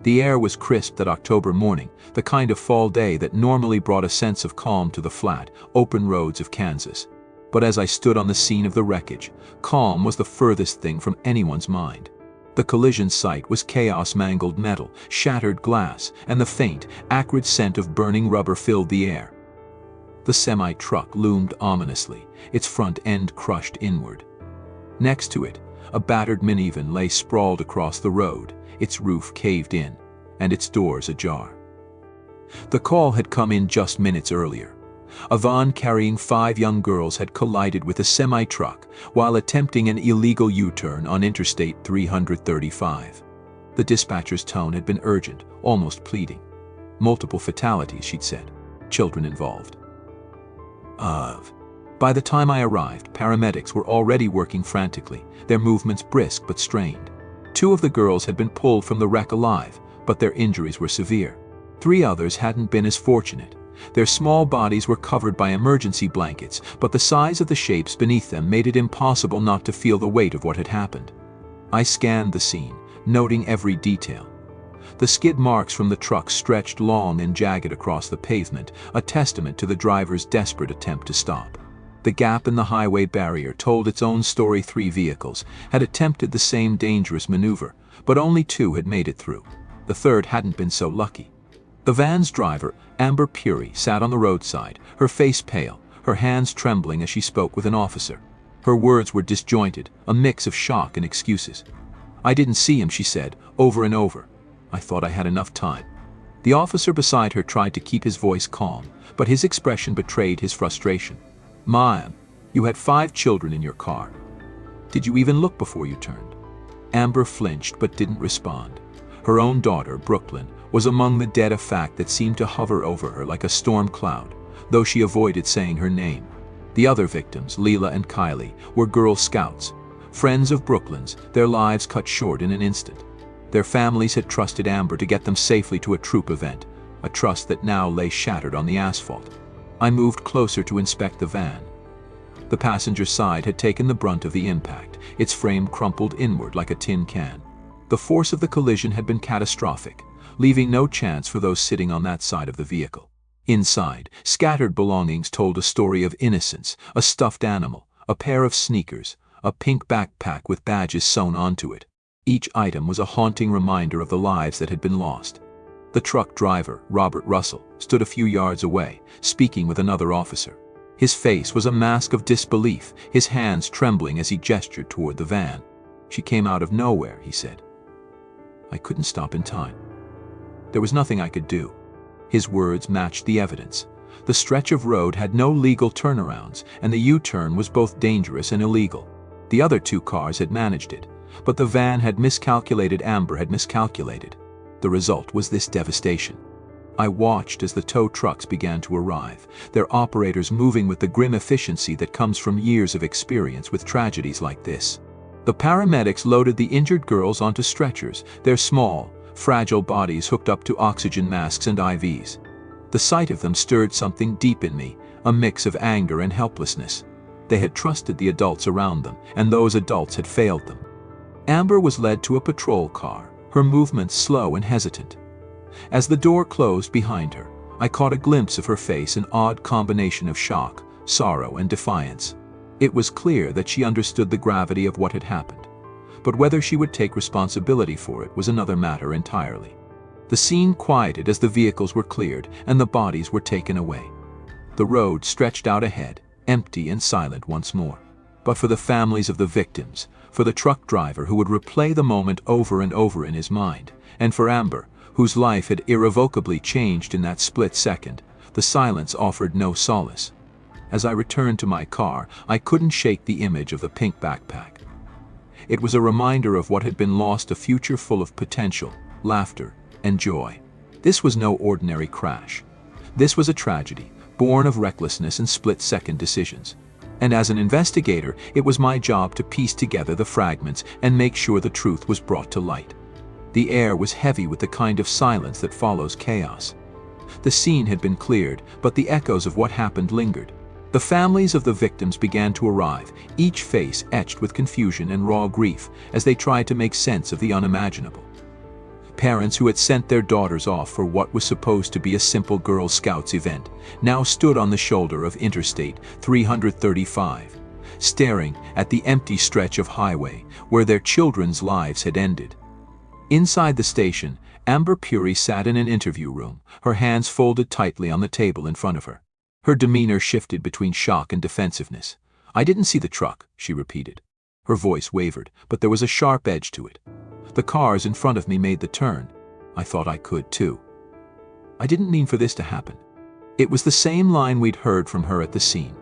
The air was crisp that October morning, the kind of fall day that normally brought a sense of calm to the flat, open roads of Kansas. But as I stood on the scene of the wreckage, calm was the furthest thing from anyone's mind. The collision site was chaos: mangled metal, shattered glass, and the faint, acrid scent of burning rubber filled the air. The semi-truck loomed ominously, its front end crushed inward. Next to it, a battered minivan lay sprawled across the road, its roof caved in, and its doors ajar. The call had come in just minutes earlier. A van carrying 5 young girls had collided with a semi-truck while attempting an illegal U-turn on Interstate 335. The dispatcher's tone had been urgent, almost pleading. Multiple fatalities, she'd said. Children involved. By the time I arrived, paramedics were already working frantically, their movements brisk but strained. 2 of the girls had been pulled from the wreck alive, but their injuries were severe. 3 others hadn't been as fortunate. Their small bodies were covered by emergency blankets, but the size of the shapes beneath them made it impossible not to feel the weight of what had happened. I scanned the scene, noting every detail. The skid marks from the truck stretched long and jagged across the pavement, a testament to the driver's desperate attempt to stop. The gap in the highway barrier told its own story. 3 vehicles had attempted the same dangerous maneuver, but only 2 had made it through. The third hadn't been so lucky. The van's driver, Amber Pury, sat on the roadside, her face pale, her hands trembling as she spoke with an officer. Her words were disjointed, a mix of shock and excuses. "I didn't see him," she said, over and over. "I thought I had enough time." The officer beside her tried to keep his voice calm, but his expression betrayed his frustration. "Ma'am, you had 5 children in your car. Did you even look before you turned?" Amber flinched but didn't respond. Her own daughter, Brooklyn, was among the dead, a fact that seemed to hover over her like a storm cloud, though she avoided saying her name. The other victims, Leela and Kylie, were Girl Scouts, friends of Brooklyn's, their lives cut short in an instant. Their families had trusted Amber to get them safely to a troop event, a trust that now lay shattered on the asphalt. I moved closer to inspect the van. The passenger side had taken the brunt of the impact, its frame crumpled inward like a tin can. The force of the collision had been catastrophic, leaving no chance for those sitting on that side of the vehicle. Inside, scattered belongings told a story of innocence: a stuffed animal, a pair of sneakers, a pink backpack with badges sewn onto it. Each item was a haunting reminder of the lives that had been lost. The truck driver, Robert Russell, stood a few yards away, speaking with another officer. His face was a mask of disbelief, his hands trembling as he gestured toward the van. "She came out of nowhere," he said. "I couldn't stop in time. There was nothing I could do." His words matched the evidence. The stretch of road had no legal turnarounds, and the U-turn was both dangerous and illegal. The other 2 cars had managed it, but the van had miscalculated. Amber had miscalculated. The result was this devastation. I watched as the tow trucks began to arrive, their operators moving with the grim efficiency that comes from years of experience with tragedies like this. The paramedics loaded the injured girls onto stretchers, their small, fragile bodies hooked up to oxygen masks and IVs. The sight of them stirred something deep in me, a mix of anger and helplessness. They had trusted the adults around them, and those adults had failed them. Amber was led to a patrol car, her movements slow and hesitant. As the door closed behind her, I caught a glimpse of her face, an odd combination of shock, sorrow, and defiance. It was clear that she understood the gravity of what had happened, but whether she would take responsibility for it was another matter entirely. The scene quieted as the vehicles were cleared and the bodies were taken away. The road stretched out ahead, empty and silent once more. But for the families of the victims, for the truck driver who would replay the moment over and over in his mind, and for Amber, whose life had irrevocably changed in that split second, the silence offered no solace. As I returned to my car, I couldn't shake the image of the pink backpack. It was a reminder of what had been lost, a future full of potential, laughter, and joy. This was no ordinary crash. This was a tragedy, born of recklessness and split-second decisions. And as an investigator, it was my job to piece together the fragments and make sure the truth was brought to light. The air was heavy with the kind of silence that follows chaos. The scene had been cleared, but the echoes of what happened lingered. The families of the victims began to arrive, each face etched with confusion and raw grief as they tried to make sense of the unimaginable. Parents who had sent their daughters off for what was supposed to be a simple Girl Scouts event now stood on the shoulder of Interstate 335, staring at the empty stretch of highway where their children's lives had ended. Inside the station, Amber Pury sat in an interview room, her hands folded tightly on the table in front of her. Her demeanor shifted between shock and defensiveness. "I didn't see the truck," she repeated. Her voice wavered, but there was a sharp edge to it. "The cars in front of me made the turn. I thought I could too. I didn't mean for this to happen." It was the same line we'd heard from her at the scene,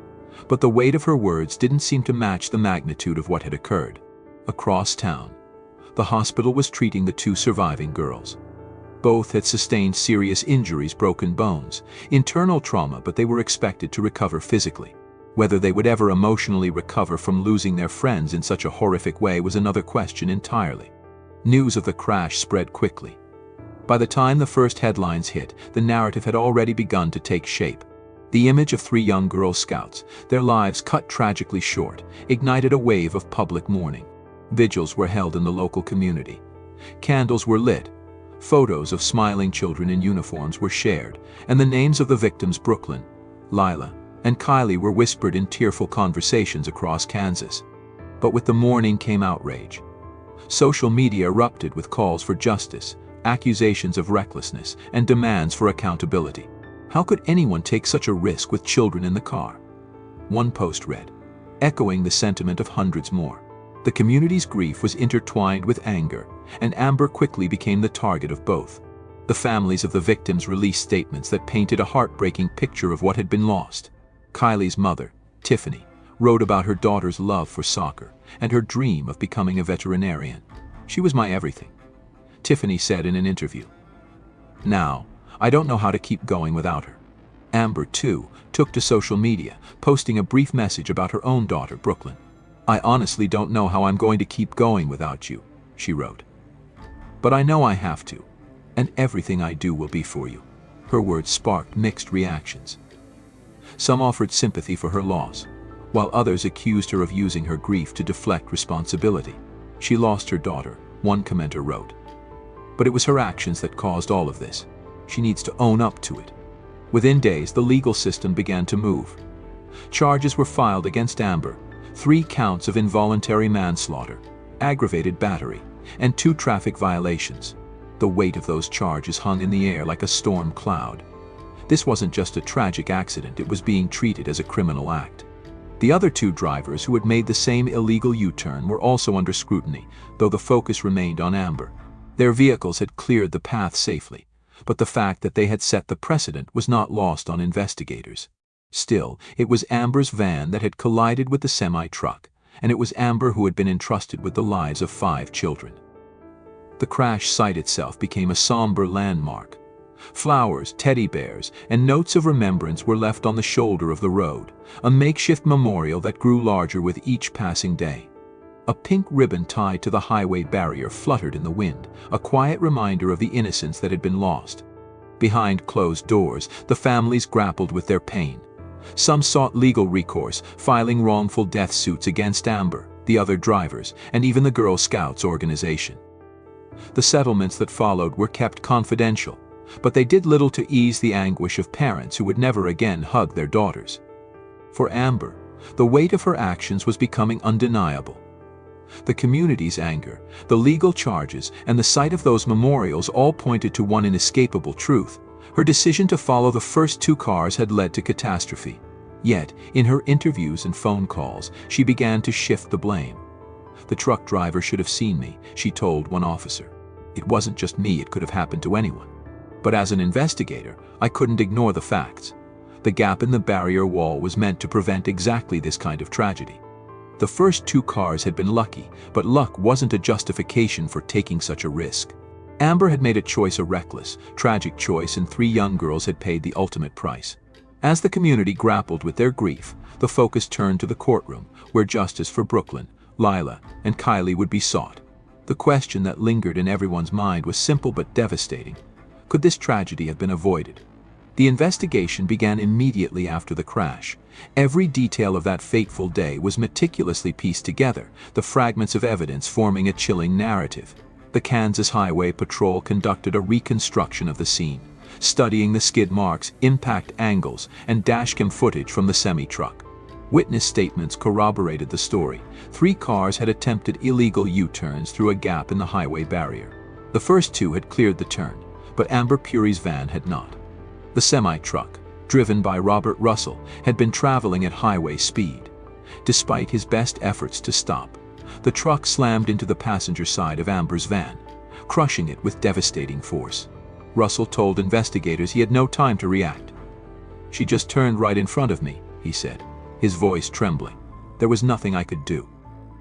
but the weight of her words didn't seem to match the magnitude of what had occurred. Across town, the hospital was treating the two surviving girls. Both had sustained serious injuries, broken bones, internal trauma, but they were expected to recover physically. Whether they would ever emotionally recover from losing their friends in such a horrific way was another question entirely. News of the crash spread quickly. By the time the first headlines hit, the narrative had already begun to take shape. The image of three young Girl Scouts, their lives cut tragically short, ignited a wave of public mourning. Vigils were held in the local community. Candles were lit. Photos of smiling children in uniforms were shared, and the names of the victims, Brooklyn, Lila, and Kylie, were whispered in tearful conversations across Kansas. But with the mourning came outrage. Social media erupted with calls for justice, accusations of recklessness, and demands for accountability. How could anyone take such a risk with children in the car? One post read, echoing the sentiment of hundreds more. The community's grief was intertwined with anger, and Amber quickly became the target of both. The families of the victims released statements that painted a heartbreaking picture of what had been lost. Kylie's mother, Tiffany, wrote about her daughter's love for soccer and her dream of becoming a veterinarian. "She was my everything," Tiffany said in an interview. "Now, I don't know how to keep going without her." Amber, too, took to social media, posting a brief message about her own daughter, Brooklyn. "I honestly don't know how I'm going to keep going without you," she wrote. "But I know I have to, and everything I do will be for you." Her words sparked mixed reactions. Some offered sympathy for her loss, while others accused her of using her grief to deflect responsibility. "She lost her daughter," one commenter wrote. "But it was her actions that caused all of this. She needs to own up to it." Within days, the legal system began to move. Charges were filed against Amber: 3 counts of involuntary manslaughter, aggravated battery, and 2 traffic violations. The weight of those charges hung in the air like a storm cloud. This wasn't just a tragic accident, it was being treated as a criminal act. The other 2 drivers who had made the same illegal U-turn were also under scrutiny, though the focus remained on Amber. Their vehicles had cleared the path safely, but the fact that they had set the precedent was not lost on investigators. Still, it was Amber's van that had collided with the semi-truck, and it was Amber who had been entrusted with the lives of 5 children. The crash site itself became a somber landmark. Flowers, teddy bears, and notes of remembrance were left on the shoulder of the road, a makeshift memorial that grew larger with each passing day. A pink ribbon tied to the highway barrier fluttered in the wind, a quiet reminder of the innocence that had been lost. Behind closed doors, the families grappled with their pain. Some sought legal recourse, filing wrongful death suits against Amber, the other drivers, and even the Girl Scouts organization. The settlements that followed were kept confidential, but they did little to ease the anguish of parents who would never again hug their daughters. For Amber, the weight of her actions was becoming undeniable. The community's anger, the legal charges, and the sight of those memorials all pointed to one inescapable truth: her decision to follow the first 2 cars had led to catastrophe. Yet, in her interviews and phone calls, she began to shift the blame. "The truck driver should have seen me," she told one officer. "It wasn't just me, it could have happened to anyone. But as an investigator, I couldn't ignore the facts. The gap in the barrier wall was meant to prevent exactly this kind of tragedy." The first 2 cars had been lucky, but luck wasn't a justification for taking such a risk. Amber had made a choice, a reckless, tragic choice, and 3 young girls had paid the ultimate price. As the community grappled with their grief, the focus turned to the courtroom, where justice for Brooklyn, Lila, and Kylie would be sought. The question that lingered in everyone's mind was simple but devastating: could this tragedy have been avoided? The investigation began immediately after the crash. Every detail of that fateful day was meticulously pieced together, the fragments of evidence forming a chilling narrative. The Kansas Highway Patrol conducted a reconstruction of the scene, studying the skid marks, impact angles, and dashcam footage from the semi-truck. Witness statements corroborated the story. 3 cars had attempted illegal U-turns through a gap in the highway barrier. The first 2 had cleared the turn, but Amber Pury's van had not. The semi-truck, driven by Robert Russell, had been traveling at highway speed. Despite his best efforts to stop, the truck slammed into the passenger side of Amber's van, crushing it with devastating force. Russell told investigators he had no time to react. "She just turned right in front of me," he said, his voice trembling. "There was nothing I could do."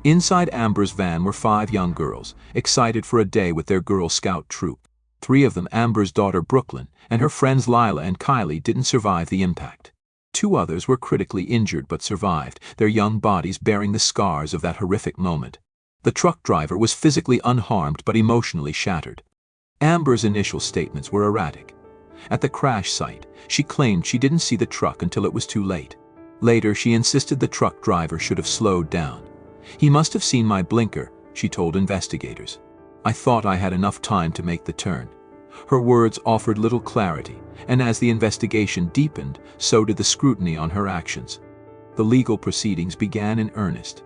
Inside Amber's van were 5 young girls, excited for a day with their Girl Scout troop. 3 of them, Amber's daughter Brooklyn and her friends Lila and Kylie, didn't survive the impact. 2 others were critically injured but survived, their young bodies bearing the scars of that horrific moment. The truck driver was physically unharmed but emotionally shattered. Amber's initial statements were erratic. At the crash site, she claimed she didn't see the truck until it was too late. Later, she insisted the truck driver should have slowed down. "He must have seen my blinker," she told investigators. "I thought I had enough time to make the turn." Her words offered little clarity, and as the investigation deepened, so did the scrutiny on her actions. The legal proceedings began in earnest.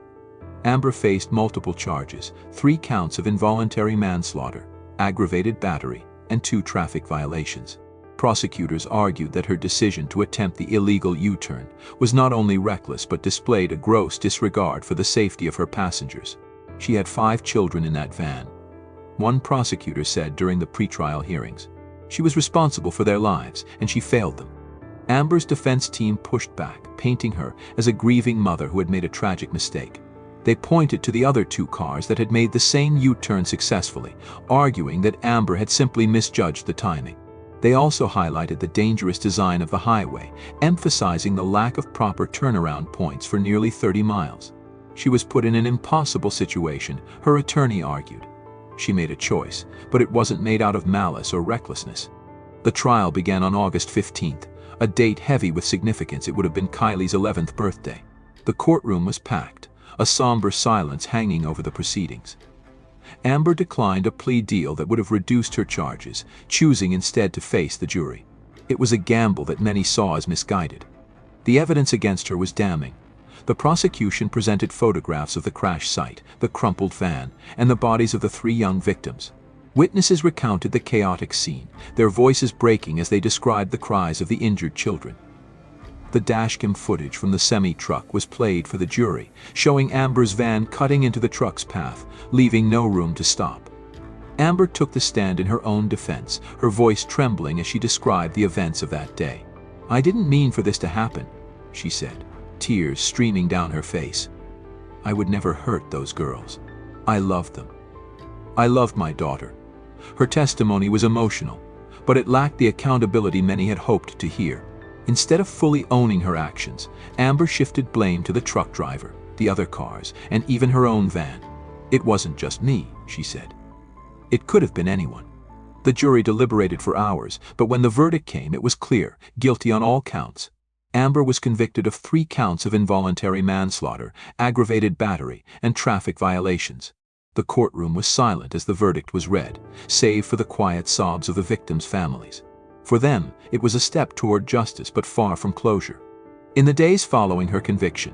Amber faced multiple charges: 3 counts of involuntary manslaughter, aggravated battery, and 2 traffic violations. Prosecutors argued that her decision to attempt the illegal U-turn was not only reckless but displayed a gross disregard for the safety of her passengers. She had 5 children in that van. One prosecutor said during the pretrial hearings, "She was responsible for their lives, and she failed them." Amber's defense team pushed back, painting her as a grieving mother who had made a tragic mistake. They pointed to the other 2 cars that had made the same U-turn successfully, arguing that Amber had simply misjudged the timing. They also highlighted the dangerous design of the highway, emphasizing the lack of proper turnaround points for nearly 30 miles. She was put in an impossible situation, her attorney argued. She made a choice, but it wasn't made out of malice or recklessness. The trial began on August 15th, a date heavy with significance. It would have been Kylie's 11th birthday. The courtroom was packed, a somber silence hanging over the proceedings. Amber declined a plea deal that would have reduced her charges, choosing instead to face the jury. It was a gamble that many saw as misguided. The evidence against her was damning. The prosecution presented photographs of the crash site, the crumpled van, and the bodies of the 3 young victims. Witnesses recounted the chaotic scene, their voices breaking as they described the cries of the injured children. The dashcam footage from the semi-truck was played for the jury, showing Amber's van cutting into the truck's path, leaving no room to stop. Amber took the stand in her own defense, her voice trembling as she described the events of that day. "I didn't mean for this to happen," she said, tears streaming down her face. "I would never hurt those girls. I loved them. I loved my daughter." Her testimony was emotional, but it lacked the accountability many had hoped to hear. Instead of fully owning her actions, Amber shifted blame to the truck driver, the other cars, and even her own van. "It wasn't just me," she said. "It could have been anyone." The jury deliberated for hours, but when the verdict came, it was clear: guilty on all counts. Amber was convicted of 3 counts of involuntary manslaughter, aggravated battery, and traffic violations. The courtroom was silent as the verdict was read, save for the quiet sobs of the victims' families. For them, it was a step toward justice, but far from closure. In the days following her conviction,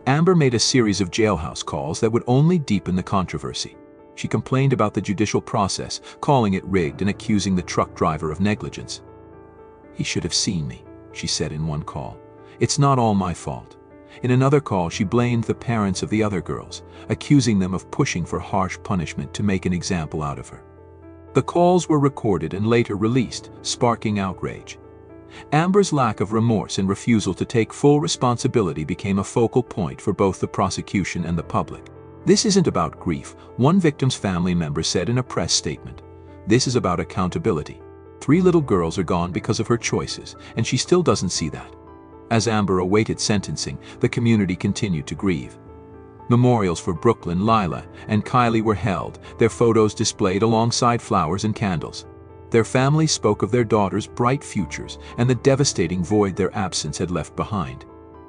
Amber made a series of jailhouse calls that would only deepen the controversy. She complained about the judicial process, calling it rigged and accusing the truck driver of negligence. "He should have seen me," she said in one call. "It's not all my fault." In another call, she blamed the parents of the other girls, accusing them of pushing for harsh punishment to make an example out of her. The calls were recorded and later released, sparking outrage. Amber's lack of remorse and refusal to take full responsibility became a focal point for both the prosecution and the public. "This isn't about grief," one victim's family member said in a press statement. "This is about accountability. 3 little girls are gone because of her choices, and she still doesn't see that." As Amber awaited sentencing, the community continued to grieve. Memorials for Brooklyn, Lila, and Kylie were held, their photos displayed alongside flowers and candles. Their families spoke of their daughters' bright futures and the devastating void their absence had left behind.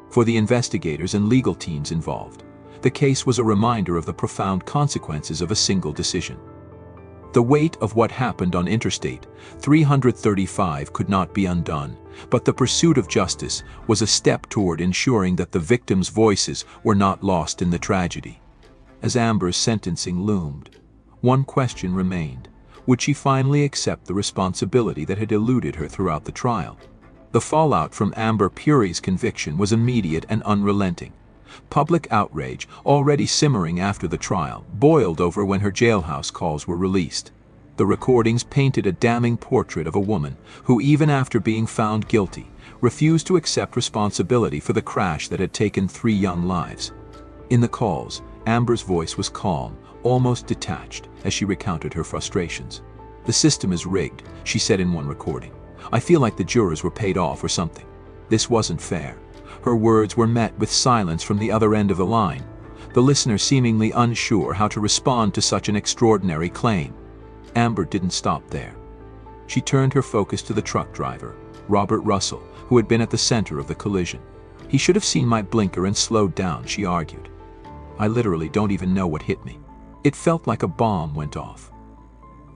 For the investigators and legal teams involved, the case was a reminder of the profound consequences of a single decision. The weight of what happened on Interstate 335 could not be undone, but the pursuit of justice was a step toward ensuring that the victims' voices were not lost in the tragedy. As Amber's sentencing loomed, one question remained: would she finally accept the responsibility that had eluded her throughout the trial? The fallout from Amber Pury's conviction was immediate and unrelenting. Public outrage, already simmering after the trial, boiled over when her jailhouse calls were released. The recordings painted a damning portrait of a woman who, even after being found guilty, refused to accept responsibility for the crash that had taken 3 young lives. In the calls, Amber's voice was calm, almost detached, as she recounted her frustrations. "The system is rigged," she said in one recording. "I feel like the jurors were paid off or something. This wasn't fair." Her words were met with silence from the other end of the line, the listener seemingly unsure how to respond to such an extraordinary claim. Amber didn't stop there. She turned her focus to the truck driver, Robert Russell, who had been at the center of the collision. "He should have seen my blinker and slowed down," she argued. "I literally don't even know what hit me. It felt like a bomb went off."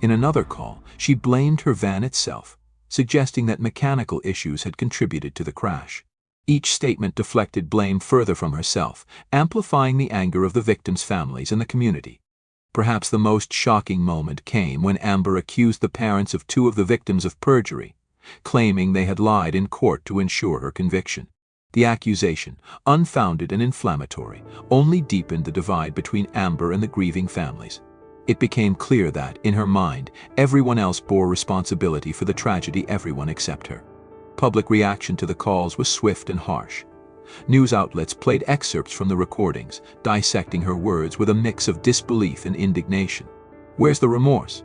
In another call, she blamed her van itself, suggesting that mechanical issues had contributed to the crash. Each statement deflected blame further from herself, amplifying the anger of the victims' families and the community. Perhaps the most shocking moment came when Amber accused the parents of 2 of the victims of perjury, claiming they had lied in court to ensure her conviction. The accusation, unfounded and inflammatory, only deepened the divide between Amber and the grieving families. It became clear that, in her mind, everyone else bore responsibility for the tragedy, everyone except her. Public reaction to the calls was swift and harsh. News outlets played excerpts from the recordings, dissecting her words with a mix of disbelief and indignation. "Where's the remorse?"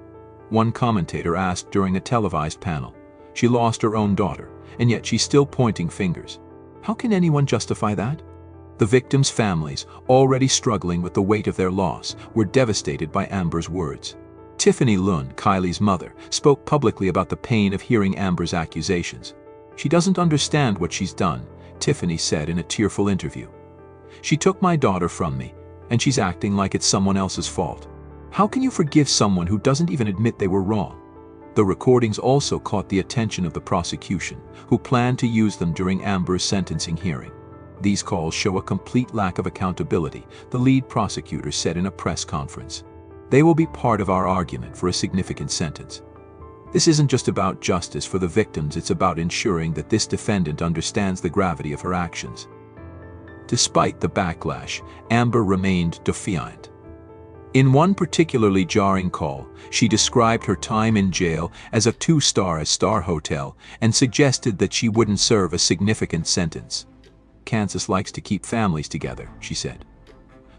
one commentator asked during a televised panel. "She lost her own daughter, and yet she's still pointing fingers. How can anyone justify that?" The victims' families, already struggling with the weight of their loss, were devastated by Amber's words. Tiffany Lund, Kylie's mother, spoke publicly about the pain of hearing Amber's accusations. "She doesn't understand what she's done," Tiffany said in a tearful interview. "She took my daughter from me, and she's acting like it's someone else's fault. How can you forgive someone who doesn't even admit they were wrong?" The recordings also caught the attention of the prosecution, who planned to use them during Amber's sentencing hearing. "These calls show a complete lack of accountability," the lead prosecutor said in a press conference. "They will be part of our argument for a significant sentence. This isn't just about justice for the victims, it's about ensuring that this defendant understands the gravity of her actions." Despite the backlash, Amber remained defiant. In one particularly jarring call, she described her time in jail as a 2-star hotel and suggested that she wouldn't serve a significant sentence. "Kansas likes to keep families together," she said.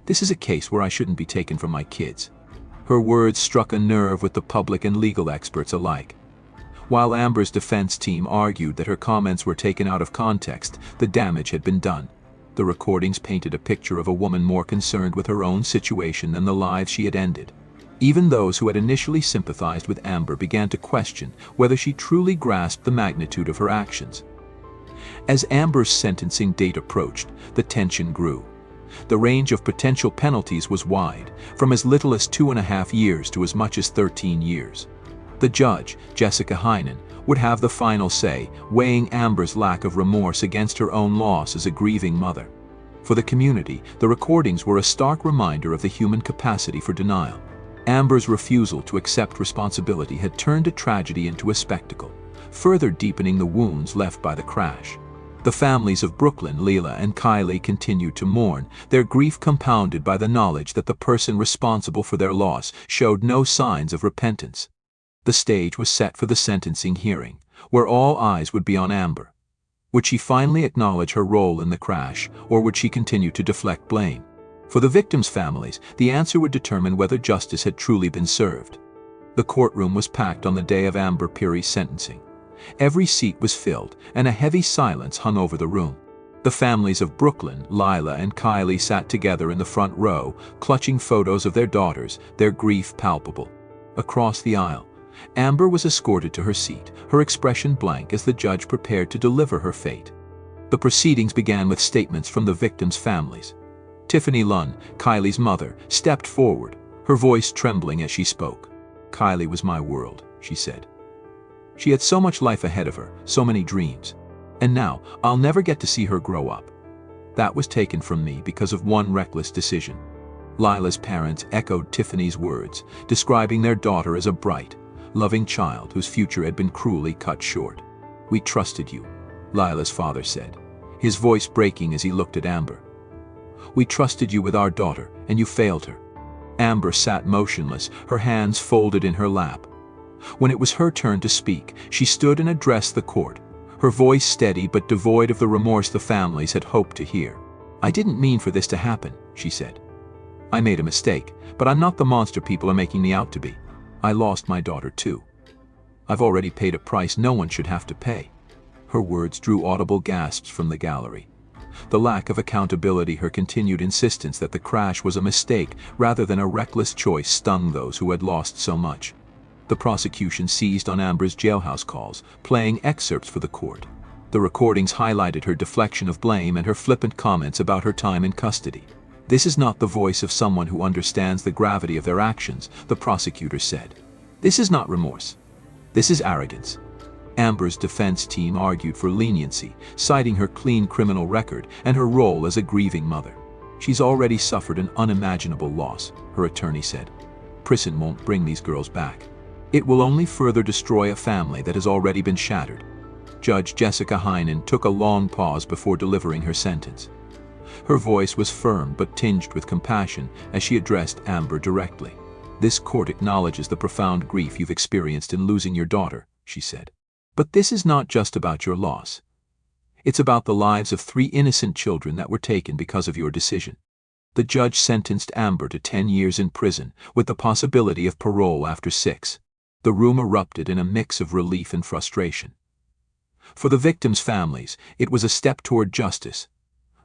"This is a case where I shouldn't be taken from my kids." Her words struck a nerve with the public and legal experts alike. While Amber's defense team argued that her comments were taken out of context, the damage had been done. The recordings painted a picture of a woman more concerned with her own situation than the lives she had ended. Even those who had initially sympathized with Amber began to question whether she truly grasped the magnitude of her actions. As Amber's sentencing date approached, the tension grew. The range of potential penalties was wide, from as little as 2.5 years to as much as 13 years. The judge, Jessica Heinen, would have the final say, weighing Amber's lack of remorse against her own loss as a grieving mother. For the community, the recordings were a stark reminder of the human capacity for denial. Amber's refusal to accept responsibility had turned a tragedy into a spectacle, further deepening the wounds left by the crash. The families of Brooklyn, Leila, and Kylie continued to mourn, their grief compounded by the knowledge that the person responsible for their loss showed no signs of repentance. The stage was set for the sentencing hearing, where all eyes would be on Amber. Would she finally acknowledge her role in the crash, or would she continue to deflect blame? For the victims' families, the answer would determine whether justice had truly been served. The courtroom was packed on the day of Amber Pury's sentencing. Every seat was filled, and a heavy silence hung over the room. The families of Brooklyn, Lila, and Kylie sat together in the front row, clutching photos of their daughters, their grief palpable. Across the aisle, Amber was escorted to her seat, her expression blank as the judge prepared to deliver her fate. The proceedings began with statements from the victims' families. Tiffany Lund, Kylie's mother, stepped forward, her voice trembling as she spoke. Kylie was my world, she said. She had so much life ahead of her, so many dreams. And now, I'll never get to see her grow up. That was taken from me because of one reckless decision. Lila's parents echoed Tiffany's words, describing their daughter as a bright, loving child whose future had been cruelly cut short. We trusted you, Lila's father said, his voice breaking as he looked at Amber. We trusted you with our daughter, and you failed her. Amber sat motionless, her hands folded in her lap. When it was her turn to speak, she stood and addressed the court, her voice steady but devoid of the remorse the families had hoped to hear. I didn't mean for this to happen, she said. I made a mistake, but I'm not the monster people are making me out to be. I lost my daughter too. I've already paid a price no one should have to pay. Her words drew audible gasps from the gallery. The lack of accountability, her continued insistence that the crash was a mistake rather than a reckless choice, stung those who had lost so much. The prosecution seized on Amber's jailhouse calls, playing excerpts for the court. The recordings highlighted her deflection of blame and her flippant comments about her time in custody. This is not the voice of someone who understands the gravity of their actions, the prosecutor said. This is not remorse. This is arrogance. Amber's defense team argued for leniency, citing her clean criminal record and her role as a grieving mother. She's already suffered an unimaginable loss, her attorney said. Prison won't bring these girls back. It will only further destroy a family that has already been shattered. Judge Jessica Heinen took a long pause before delivering her sentence. Her voice was firm but tinged with compassion as she addressed Amber directly. This court acknowledges the profound grief you've experienced in losing your daughter, she said. But this is not just about your loss. It's about the lives of 3 innocent children that were taken because of your decision. The judge sentenced Amber to 10 years in prison, with the possibility of parole after 6. The room erupted in a mix of relief and frustration. For the victims' families, it was a step toward justice,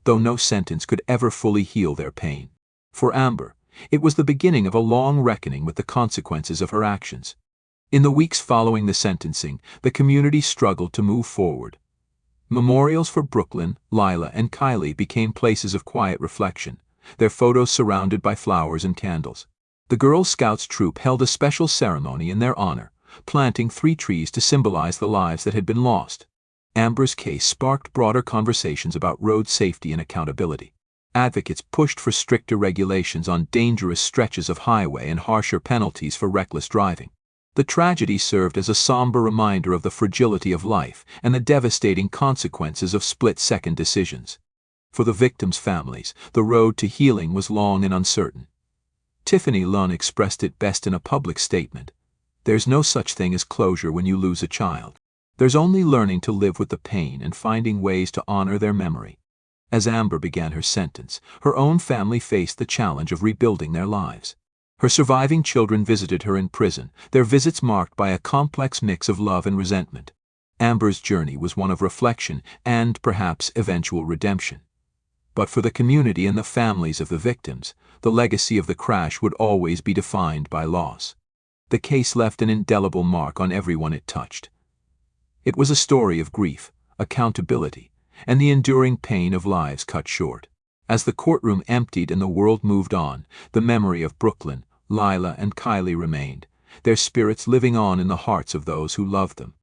though no sentence could ever fully heal their pain. For Amber, it was the beginning of a long reckoning with the consequences of her actions. In the weeks following the sentencing, the community struggled to move forward. Memorials for Brooklyn, Lila, and Kylie became places of quiet reflection, their photos surrounded by flowers and candles. The Girl Scouts troop held a special ceremony in their honor, planting 3 trees to symbolize the lives that had been lost. Amber's case sparked broader conversations about road safety and accountability. Advocates pushed for stricter regulations on dangerous stretches of highway and harsher penalties for reckless driving. The tragedy served as a somber reminder of the fragility of life and the devastating consequences of split-second decisions. For the victims' families, the road to healing was long and uncertain. Tiffany Lunn expressed it best in a public statement. There's no such thing as closure when you lose a child. There's only learning to live with the pain and finding ways to honor their memory. As Amber began her sentence, her own family faced the challenge of rebuilding their lives. Her surviving children visited her in prison, their visits marked by a complex mix of love and resentment. Amber's journey was one of reflection and, perhaps, eventual redemption. But for the community and the families of the victims, the legacy of the crash would always be defined by loss. The case left an indelible mark on everyone it touched. It was a story of grief, accountability, and the enduring pain of lives cut short. As the courtroom emptied and the world moved on, the memory of Brooklyn, Lila, and Kylie remained, their spirits living on in the hearts of those who loved them.